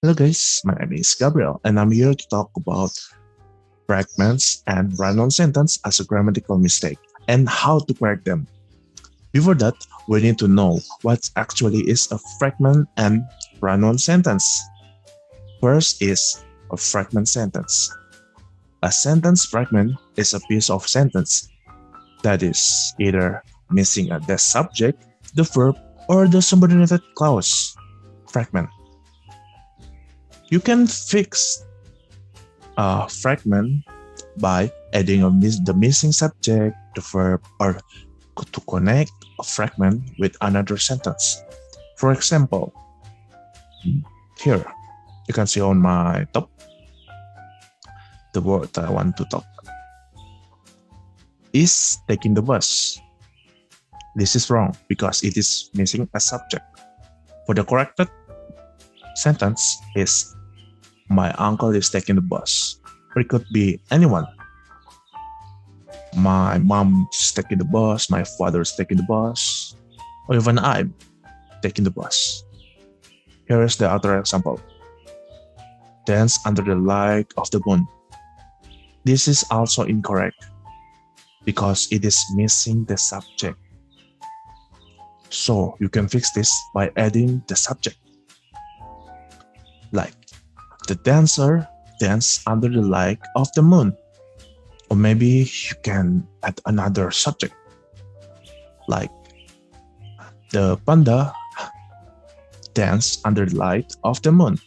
Hello guys, my name is Gabriel and I'm here to talk about fragments and run-on sentence as a grammatical mistake and how to correct them. Before that, we need to know what actually is a fragment and run-on sentence. First is a fragment sentence. A sentence fragment is a piece of sentence that is either missing the subject, the verb, or the subordinated clause. Fragment. You can fix a fragment by adding the missing subject, the verb, or to connect a fragment with another sentence. For example, here you can see on my top the word I want to talk is taking the bus. This is wrong because it is missing a subject. For the corrected sentence is my uncle is taking the bus. Or it could be anyone. My mom is taking the bus, my father is taking the bus, or even I'm taking the bus. Here is the other example. Dance under the light of the moon. This is also incorrect because it is missing the subject. So you can fix this by adding the subject. Like, the dancer danced under the light of the moon. Or maybe you can add another subject. Like, the panda danced under the light of the moon.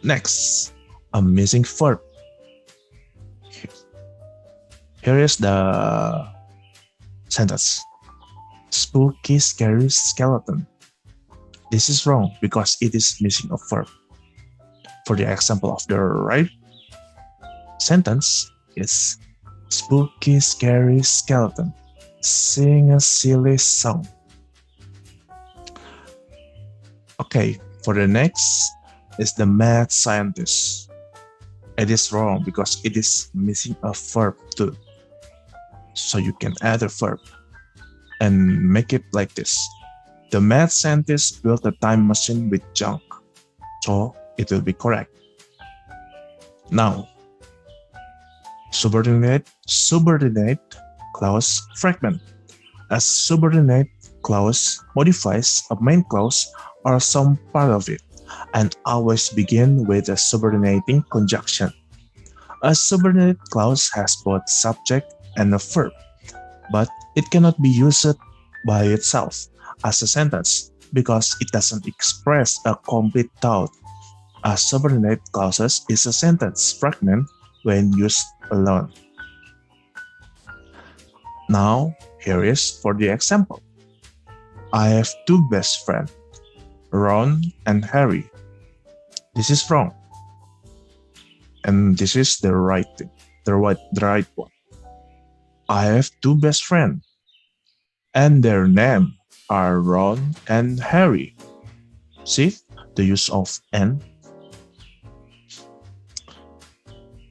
Next, a missing verb. Here is the sentence. Spooky, scary skeleton. This is wrong because it is missing a verb. For the example of the right sentence is spooky, scary skeleton. Sing a silly song. Okay, for the next is the mad scientist. It is wrong because it is missing a verb too. So you can add a verb and make it like this. The mad scientist built a time machine with junk. So it will be correct. Now, subordinate clause fragment. A subordinate clause modifies a main clause or some part of it and always begin with a subordinating conjunction. A subordinate clause has both subject and a verb, but it cannot be used by itself as a sentence because it doesn't express a complete thought. A subordinate clause is a sentence fragment when used alone. Now, here is for the example. I have two best friends, Ron and Harry. This is wrong. And this is the right thing, the right one. I have two best friends, and their names are Ron and Harry. See the use of and.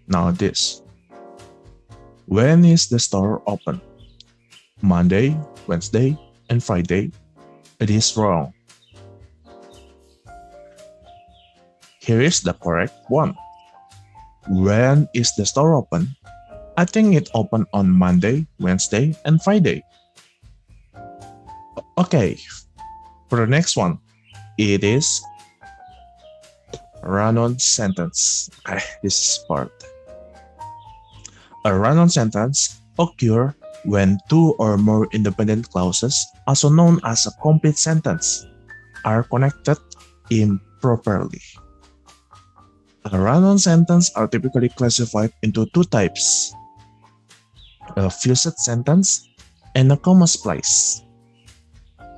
Now this. When is the store open? Monday, Wednesday, and Friday. It is wrong. Here is the correct one. When is the store open? I think it opened on Monday, Wednesday, and Friday. Okay, for the next one, it is run-on sentence. Okay, this is part. A run-on sentence occurs when two or more independent clauses, also known as a complete sentence, are connected improperly. A run-on sentence are typically classified into two types: a fused sentence and a comma splice.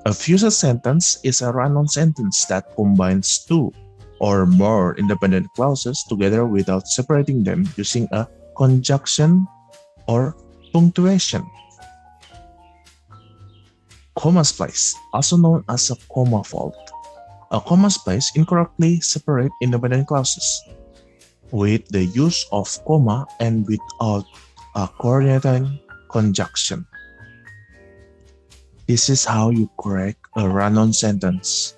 A fused sentence is a run-on sentence that combines two or more independent clauses together without separating them using a conjunction or punctuation. Comma splice, also known as a comma fault. A comma splice incorrectly separates independent clauses with the use of comma and without a coordinating conjunction. This is how you correct a run-on sentence.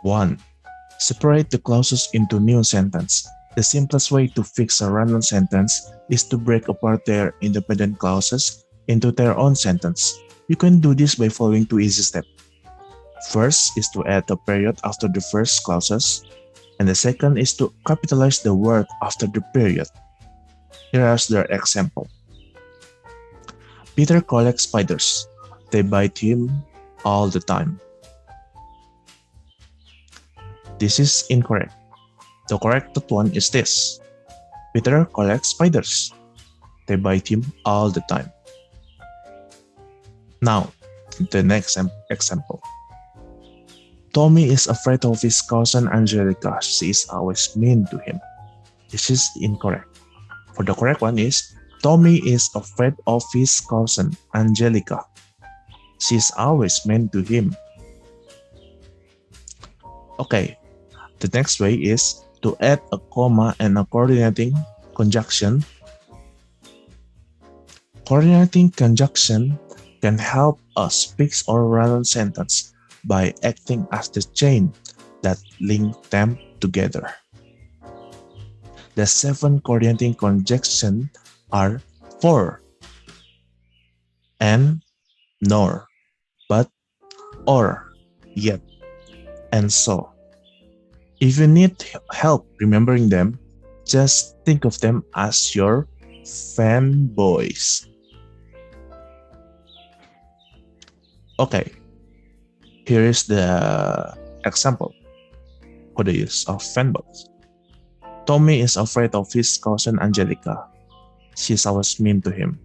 1. Separate the clauses into new sentence. The simplest way to fix a run-on sentence is to break apart their independent clauses into their own sentence. You can do this by following two easy steps. First is to add a period after the first clauses, and the second is to capitalize the word after the period. Here is their example. Peter collects spiders. They bite him all the time. This is incorrect. The correct one is this. Peter collects spiders. They bite him all the time. Now, the next example. Tommy is afraid of his cousin Angelica. She is always mean to him. This is incorrect. For the correct one is, Tommy is afraid of his cousin Angelica. She is always mean to him. Okay, the next way is to add a comma and a coordinating conjunction. Coordinating conjunction can help us fix or run a sentence by acting as the chain that link them together. The 7 coordinating conjunctions are for, and, nor, but, or, yet, and so. If you need help remembering them, just think of them as your fanboys. Okay, here is the example for the use of fanboys. Tommy is afraid of his cousin Angelica. She's always mean to him.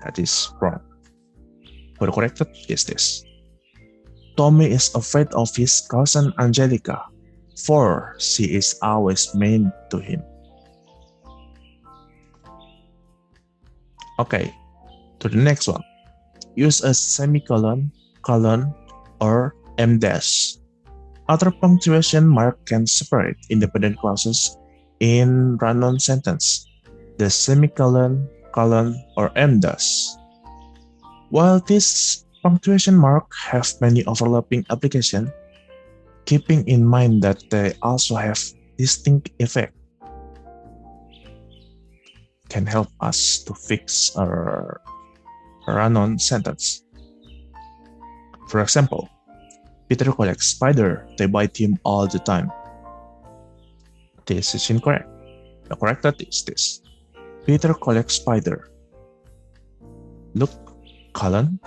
That is wrong. For the corrected is this. Tommy is afraid of his cousin Angelica, for she is always mean to him. Okay, to the next one. Use a semicolon, colon, or em dash. Other punctuation mark can separate independent clauses in run-on sentence. The semicolon, colon, or em dash. While these punctuation marks have many overlapping applications, keeping in mind that they also have distinct effect can help us to fix our run-on sentence. For example, Peter collects spiders. They bite him all the time. This is incorrect. The correct is this. Peter collects spiders. Look, colon.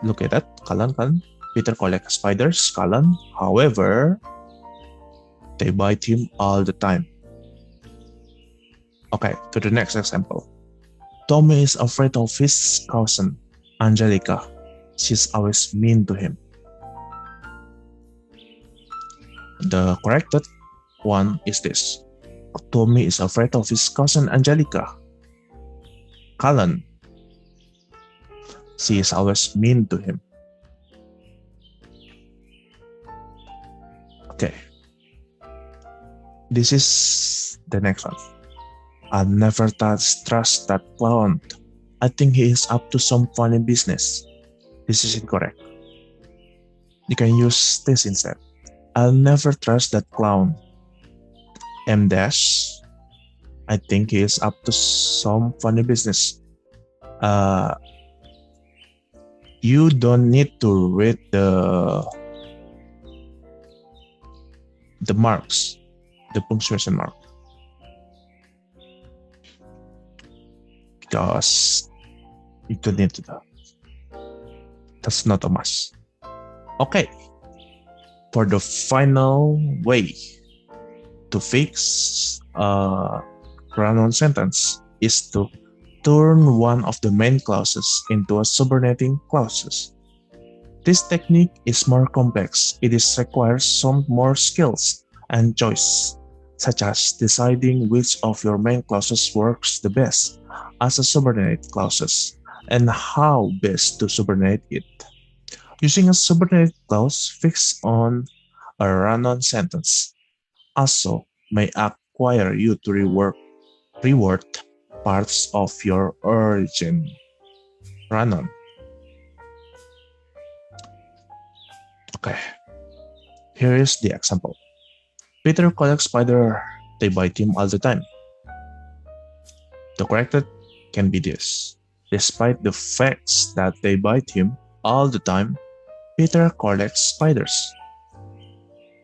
Look at that, colon. Peter collects spiders, colon. However, they bite him all the time. Okay, to the next example. Tommy is afraid of his cousin, Angelica. She's always mean to him. The corrected one is this. Tommy is afraid of his cousin Angelica. Colon. She is always mean to him. Okay. This is the next one. I'll never trust that clown. I think he is up to some funny business. This is incorrect. You can use this instead. I'll never trust that clown. M dash. I think he is up to some funny business. You don't need to read the marks, the punctuation mark, because you don't need to do. That's not a must. Okay. For the final way to fix a run-on sentence is to turn one of the main clauses into a subordinating clauses. This technique is more complex. It requires some more skills and choice, such as deciding which of your main clauses works the best as a subordinate clauses and how best to subordinate it. Using a subordinate clause fixed on a run-on sentence also may acquire you to reward parts of your origin run-on. Okay, here is the example. Peter collects spider. They bite him all the time. The corrected can be this. Despite the facts that they bite him all the time, Peter collects spiders.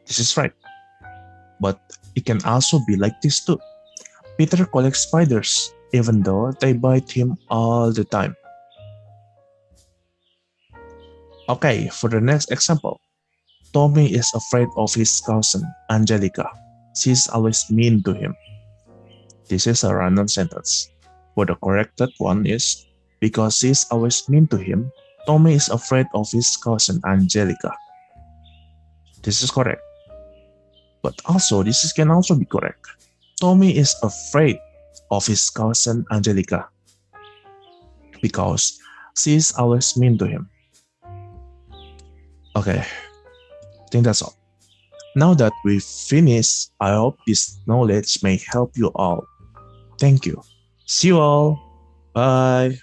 This is right, but it can also be like this too. Peter collects spiders even though they bite him all the time. Okay, for the next example, Tommy is afraid of his cousin, Angelica. She's always mean to him. This is a random sentence. For the corrected one is, because she's always mean to him, Tommy is afraid of his cousin, Angelica. This is correct. But also, can also be correct. Tommy is afraid of his cousin, Angelica, because she is always mean to him. Okay, I think that's all. Now that we've finished, I hope this knowledge may help you all. Thank you. See you all. Bye.